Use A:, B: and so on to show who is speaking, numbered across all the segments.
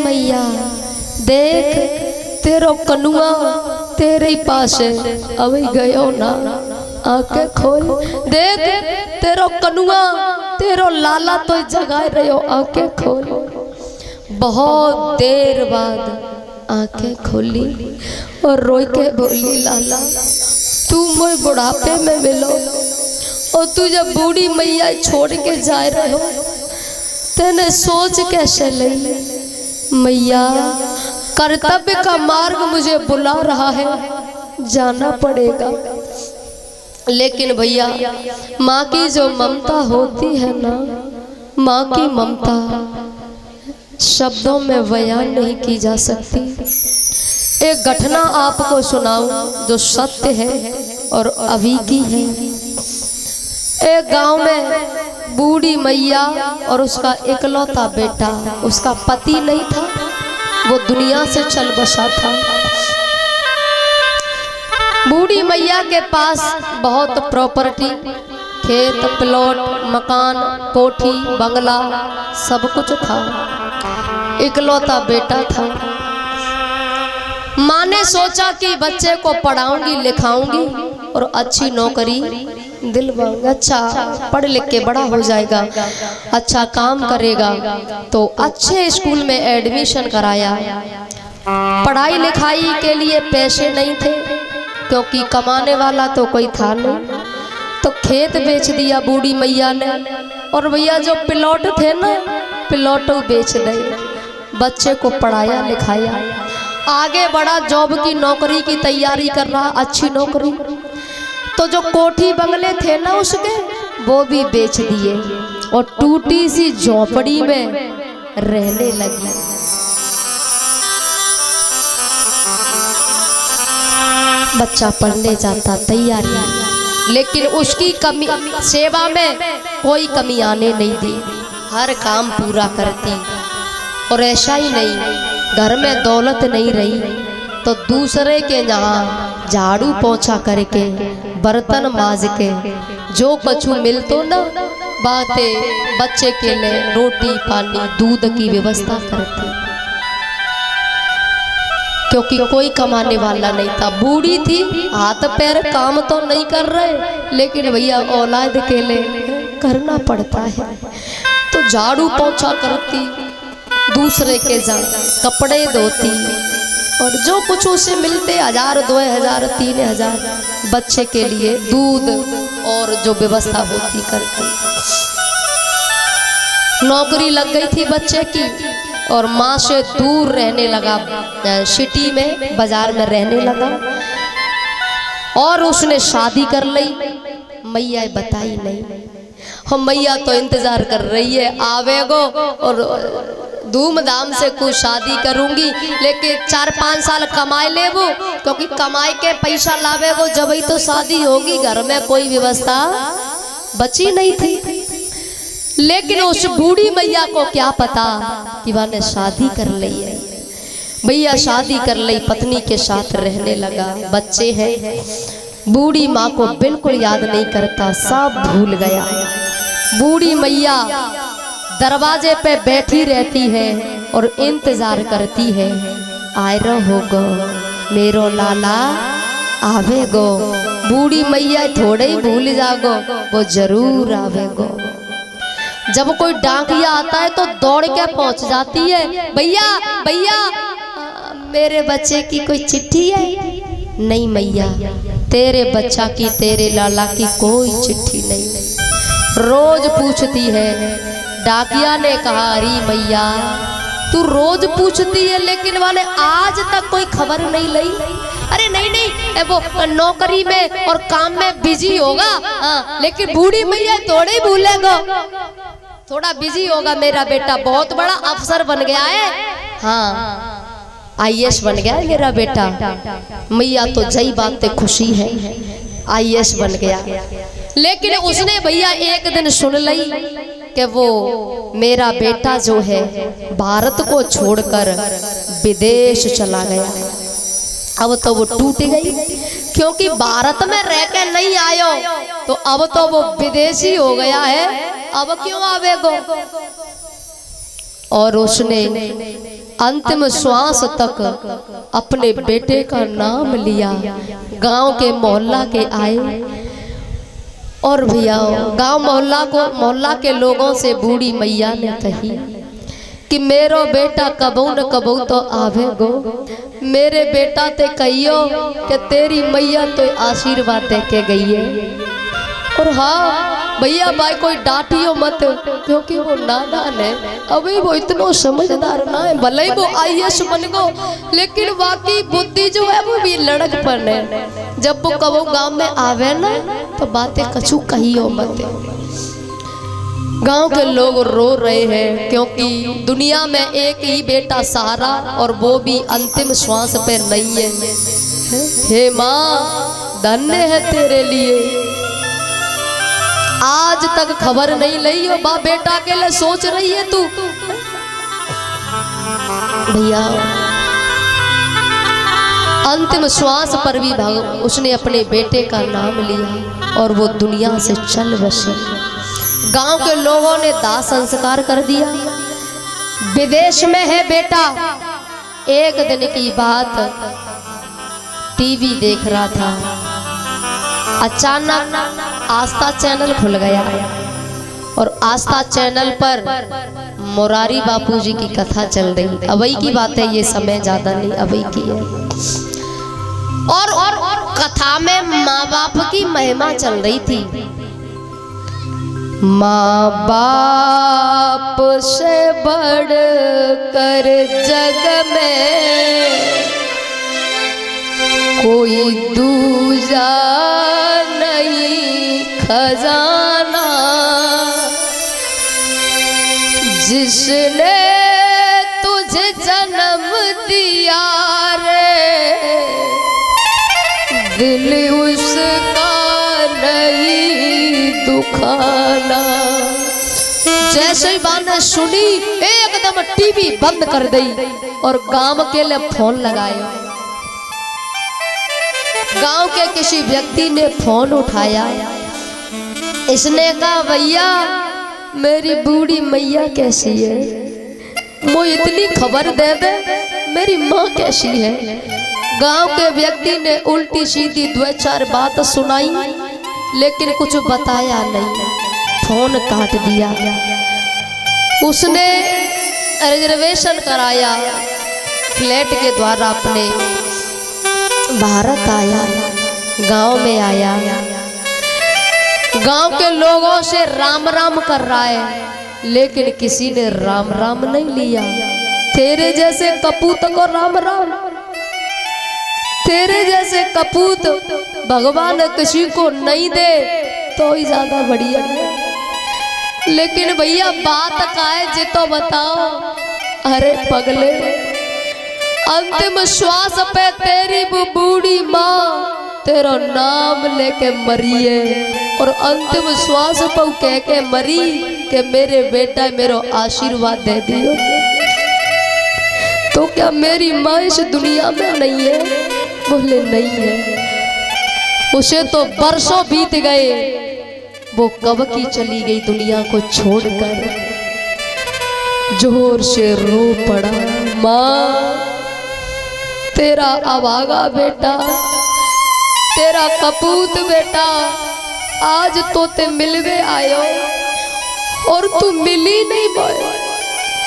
A: मैया देख तेरो कनुआ तेरे ही पास अभी गयो ना, आंखें खोल देख तेरो कनुआ तेरो लाला तो जगा रहे हो, आंखें खोल। बहुत देर बाद आंखें खोली और रोई के बोली लाला तू मोए बुढ़ापे में मिलो और तू जब बूढ़ी मैया छोड़ के जा रहे हो तेने सोच कैसे ली मैया, कर्तव्य का मार्ग मुझे बुला रहा है, जाना पड़ेगा। लेकिन भैया माँ की जो ममता होती है ना, माँ की ममता शब्दों में बयान नहीं की जा सकती। एक घटना आपको सुनाऊं जो सत्य है और अभी की है। एक गांव में बूढ़ी मैया और उसका इकलौता बेटा, उसका पति नहीं था, वो दुनिया से चल बसा था। बूढ़ी मैया के पास बहुत प्रॉपर्टी, खेत प्लॉट मकान कोठी बंगला सब कुछ था। इकलौता बेटा था। माँ ने सोचा कि बच्चे को पढ़ाऊंगी लिखाऊंगी और अच्छी नौकरी दिलवाऊंगी, अच्छा पढ़ लिख के बड़ा हो जाएगा, अच्छा काम करेगा। तो अच्छे स्कूल में एडमिशन कराया। पढ़ाई लिखाई के लिए पैसे नहीं थे क्योंकि कमाने वाला तो कोई था नहीं, तो खेत बेच दिया बूढ़ी मैया ने। और भैया जो प्लॉट थे ना, प्लॉट बेच दिए। बच्चे को पढ़ाया लिखाया, आगे बढ़ा, जॉब की नौकरी की तैयारी कर रहा, अच्छी नौकरी। तो जो कोठी बंगले थे ना उसके, वो भी बेच दिए और टूटी सी झोपड़ी में रहने लगी। बच्चा पढ़ने जाता, तैयारी, लेकिन उसकी कमी सेवा में कोई कमी आने नहीं दी, हर काम पूरा करती। और ऐसा ही नहीं, घर में दौलत नहीं रही तो दूसरे के यहाँ झाड़ू पोछा करके बर्तन माज के जो कछु मिलतो ना, बातें बच्चे के लिए रोटी पानी दूध की व्यवस्था करती, क्योंकि कोई कमाने वाला नहीं था। बूढ़ी थी, हाथ पैर काम तो नहीं कर रहे, लेकिन भैया औलाद के लिए करना पड़ता है। तो झाड़ू पोछा करती, दूसरे के कपड़े धोती और जो कुछ उसे मिलते 1000 2000 3000 बच्चे के लिए दूध और जो व्यवस्था होती करती। नौकरी लग गई थी बच्चे की और माँ से दूर रहने लगा, सिटी में बाजार में रहने लगा। और उसने शादी कर ली। मैया बताई नहीं, हम मैया तो इंतजार कर रही है आवेगो और धूमधाम से कुछ शादी करूंगी, लेकिन 4-5 साल कमाए लेबो, क्योंकि कमाई के पैसा लावेगो जब ही तो शादी होगी। घर में कोई व्यवस्था बची नहीं थी। लेकिन उस बूढ़ी मैया को क्या पता कि वह ने शादी कर ली है। भैया शादी कर ली, पत्नी के साथ रहने लगा, बच्चे हैं। बूढ़ी माँ को बिल्कुल याद नहीं करता, सब भूल गया। बूढ़ी मैया दरवाजे पे बैठी रहती है और इंतजार करती है, आए होगो मेरो लाला आवेगो। बूढ़ी मैया थोड़े ही भूल जागो, वो जरूर आवेगो। जब कोई डाकिया आता है तो दौड़ के पहुंच जाती है, भैया भैया मेरे बच्चे की कोई चिट्ठी है? नहीं मैया, तेरे बच्चा की तेरे लाला की कोई चिट्ठी नहीं। रोज पूछती है। डाकिया ने कहा, अरे मैया तू रोज पूछती है लेकिन वाले आज तक कोई खबर नहीं ली। अरे नहीं नहीं, वो नौकरी में और काम में बिजी होगा। लेकिन बूढ़ी मैया थोड़े भूलेगा, थोड़ा बिजी होगा। मेरा बेटा बहुत बड़ा अफसर बन गया है, हाँ IAS बन गया है मेरा बेटा। मैया तो जई बात खुशी है, IAS बन गया। लेकिन उसने भैया एक दिन सुन ली कि वो मेरा बेटा जो है भारत को छोड़कर विदेश चला गया। अब तो वो टूट गई, क्योंकि भारत में रह के नहीं आयो तो अब तो वो विदेशी हो गया है, अब क्यों आवेगो। और उसने अंतिम श्वास तक अपने बेटे का नाम लिया। गांव के मोहल्ला के आए और भैया गांव मोहल्ला के लोगों से बूढ़ी मैया ने कही कि मेरो बेटा कबू न कबू तो आवे गो, मेरे बेटा ते कहियो कि तेरी मैया तो आशीर्वाद दे के गई है। और हाँ भैया भाई कोई डांटियो मत, क्योंकि वो नादान है, अभी वो इतना समझदार ना है। भले ही वो आईएएस बन गो, लेकिन बाकी बुद्धि जो है वो भी लड़कपन है। जब वो कबो गांव में आवे ना तो बातें कछु कहियो मत। गांव के लोग रो रहे हैं क्योंकि दुनिया में एक ही बेटा सहारा, और वो भी अंतिम श्वास पे नहीं है। हे माँ धन्य है तेरे लिए, आज तक खबर नहीं ली हो बा बेटा के लिए सोच रही है तू। भैया अंतिम श्वास पर भी उसने अपने बेटे का नाम लिया और वो दुनिया से चल बसे। गांव के लोगों ने दाह संस्कार कर दिया। विदेश में है बेटा। एक दिन की बात, टीवी देख रहा था, अचानक आस्था चैनल खुल गया और आस्था चैनल पर मुरारी बापूजी की कथा चल रही। अभी की बात है, ये समय ज्यादा नहीं अभी की है। और कथा में माँ बाप की महिमा चल रही थी। माँ बाप से बढ़ कर जग में कोई दूजा नहीं खजाना, जिसने तुझे जन्म दिया रे दिल उसका नहीं दुखाना। जैसे ही बात ने सुनी एकदम टीवी बंद कर दी और गांव के लिए फोन लगाया। गांव के किसी व्यक्ति ने फोन उठाया। इसने कहा भैया मेरी बूढ़ी मैया कैसी है, मुझे इतनी खबर दे दे मेरी माँ कैसी है। गांव के व्यक्ति ने उल्टी सीधी दो चार बात सुनाई, लेकिन कुछ बताया नहीं, फोन काट दिया। उसने रिजर्वेशन कराया, फ्लैट के द्वारा अपने भारत आया, गांव में आया, गांव के लोगों से राम राम कर रहा है, लेकिन किसी ने राम राम नहीं लिया। तेरे जैसे कपूत को राम राम, तेरे जैसे कपूत भगवान किसी को नहीं दे तो ही ज्यादा बढ़िया है। लेकिन भैया बात का है जी तो बताओ। अरे पगले अंतिम श्वास पे तेरी वो बूढ़ी माँ तेरा नाम लेके मरी है, और अंतिम श्वास पर कह के मरी कि मेरे बेटा मेरा आशीर्वाद दे दियो। तो क्या मेरी माँ इस दुनिया में नहीं है? बोले नहीं है। उसे तो बरसों बीत गए, वो कब की चली गई दुनिया को छोड़कर। जोर से रो पड़ा, माँ तेरा अभागा बेटा, तेरा कपूत बेटा आज तो ते मिलवे आयो और तू मिली नहीं बोए।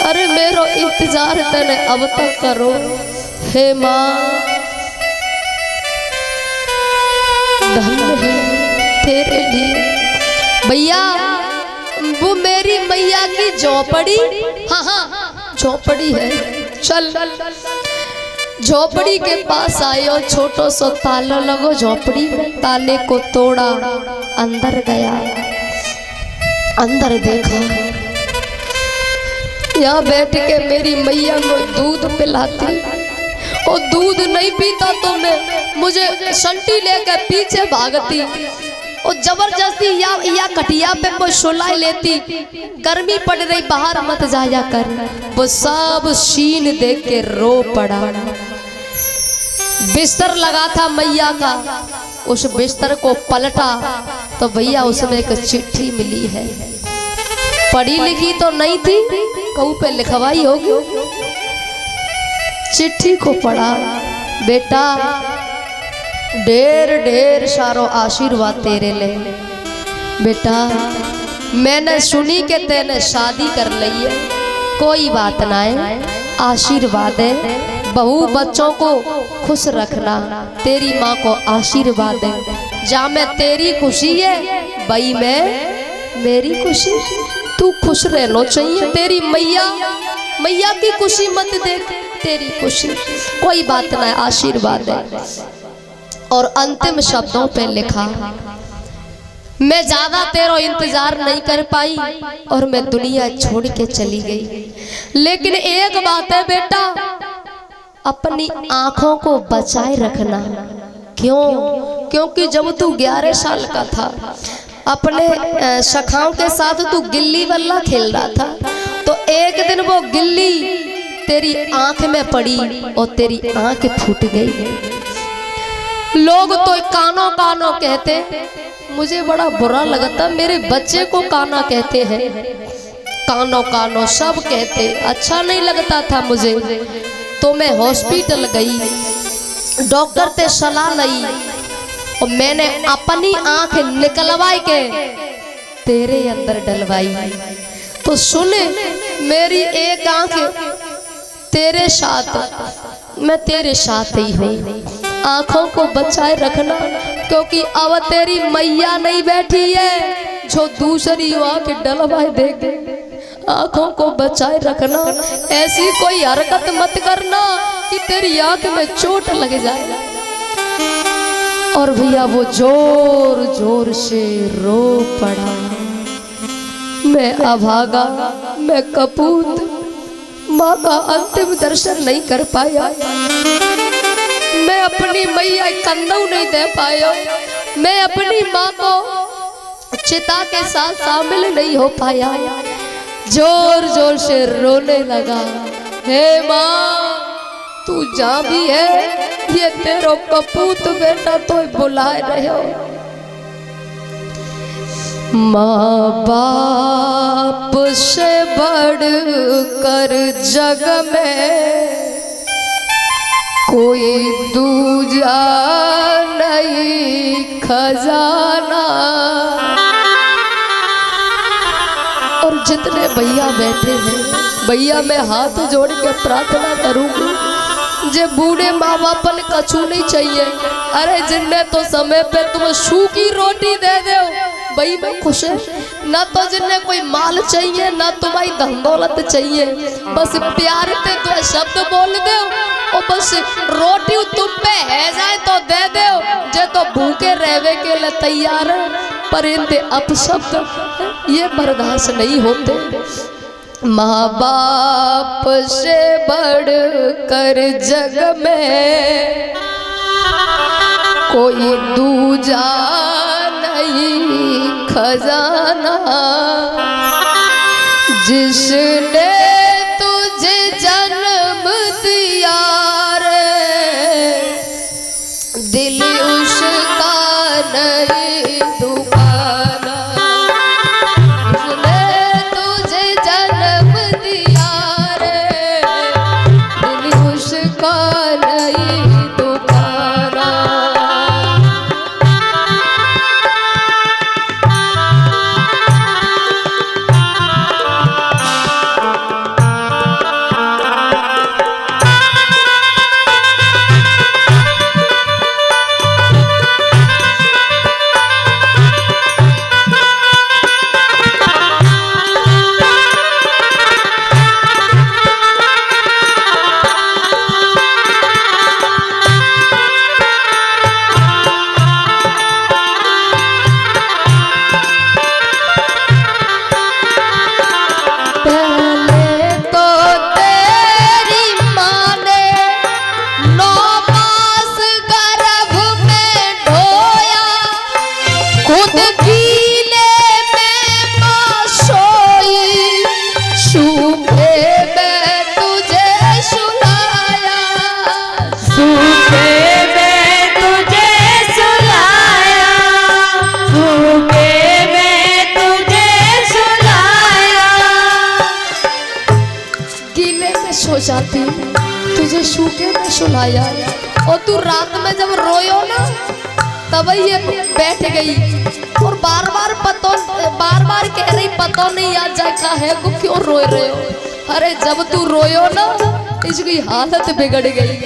A: अरे मेरो इंतजार तने अब तक करो। हे माँ धन्य है तेरे लिए। भैया वो मेरी मैया की झोपड़ी, हाँ झोपड़ी है, चल झोपड़ी के पास आयो। छोटो सो ताला लगो झोपड़ी में, ताले को तोड़ा, अंदर गया, अंदर देखा, यहाँ बैठ के मेरी मैया को दूध पिलाती। और दूध नहीं पीता तो मुझे संटी लेकर पीछे भागती और जबरदस्ती या कटिया पे कोई सुलाई लेती। गर्मी पड़ रही बाहर मत जाया कर। वो सब सीन देख के रो पड़ा। बिस्तर लगा था मैया का, उस बिस्तर को पलटा तो भैया उसमें एक चिट्ठी मिली है। पढ़ी लिखी तो नहीं थी, कहू पे लिखवाई होगी। चिट्ठी को पढ़ा, बेटा ढेर ढेर सारो आशीर्वाद तेरे ले। बेटा मैंने सुनी के तेने शादी कर ली है, कोई बात ना है, आशीर्वाद है। बहू बच्चों को खुश रखना, तेरी माँ को आशीर्वाद है। जा में तेरी खुशी है, भाई मैं मेरी खुशी, तू खुश रहना चाहिए। तेरी मैया की खुशी मत देख, तेरी खुशी, कोई बात ना है, आशीर्वाद है। और अंतिम शब्दों पे लिखा, मैं ज्यादा तेरा इंतजार नहीं कर पाई और मैं दुनिया छोड़ के चली गई, लेकिन एक बात है बेटा, अपनी आंखों को बचाए रखना। क्यों? क्योंकि जब तू 11 साल का था, अपने सखाओं के साथ तू गिल्ली बल्ला खेल रहा था, तो एक दिन वो गिल्ली तेरी आंख में पड़ी और तेरी आंख फूट गई। लोग तो कानो कानो कहते, मुझे बड़ा बुरा लगता, मेरे बच्चे को काना कहते हैं, कानो कानो सब कहते, अच्छा नहीं लगता था मुझे। तो मैं हॉस्पिटल गई, डॉक्टर से सलाह ली और मैंने अपनी आंख निकलवाई के तेरे अंदर डलवाई। तो सुन, मेरी एक आंख तेरे साथ, मैं तेरे साथ ही हूँ, आंखों को बचाए रखना, क्योंकि अब तेरी मैया नहीं बैठी है जो दूसरी आंख डलवाए देगी। आंखों को बचाए रखना, ऐसी कोई हरकत मत करना कि तेरी आंख में चोट लग जाए। और भैया वो जोर जोर से रो पड़ा, मैं अभागा, मैं कपूत, माँ का अंतिम दर्शन नहीं कर पाया, मैं अपनी मैया कंधों नहीं दे पाया, मैं अपनी माँ को चिता के साथ शामिल नहीं हो पाया। जोर जोर से रोने लगा, हे माँ तू जहाँ भी है, ये तेरो कपूत बेटा तो बुलाए रहे हो। माँ बाप से बढ़कर जग में कोई दूजा नहीं खजाना। और जितने भैया बैठे हैं, भैया मैं हाथ जोड़ के प्रार्थना करूंगी, जे बूढ़े माँ बाप ने कछु नहीं चाहिए, अरे जिनने तो समय पे तुम सूखी रोटी दे दो, भाई मैं खुश है। ना तो जिन्हें कोई माल चाहिए, ना तुम्हारी धन दौलत चाहिए, बस प्यार से तो शब्द बोल दो और बस रोटी तुम पे है जाए तो दे दो, जे तो भूखे रहने के लिए तैयार है, पर इनके अपशब्द ये बर्दाश्त नहीं होते। माँ बाप से बढ़कर जग में कोई दूजा नहीं खजाना, जिसने तुझे जन्म दिया रे, दिल उसका नहीं दुखाना, जिसने तुझे जन्म दिया रे, दिल उसका नहीं दुखाना। तुझे सूखे में सुलाया, और तू रात में जब रोयो ना तब ये बैठ गई और बार बार कह रही पता नहीं आज जाका है को क्यों रो रहे हो। अरे जब तू रोयो ना इसकी हालत बिगड़ गई।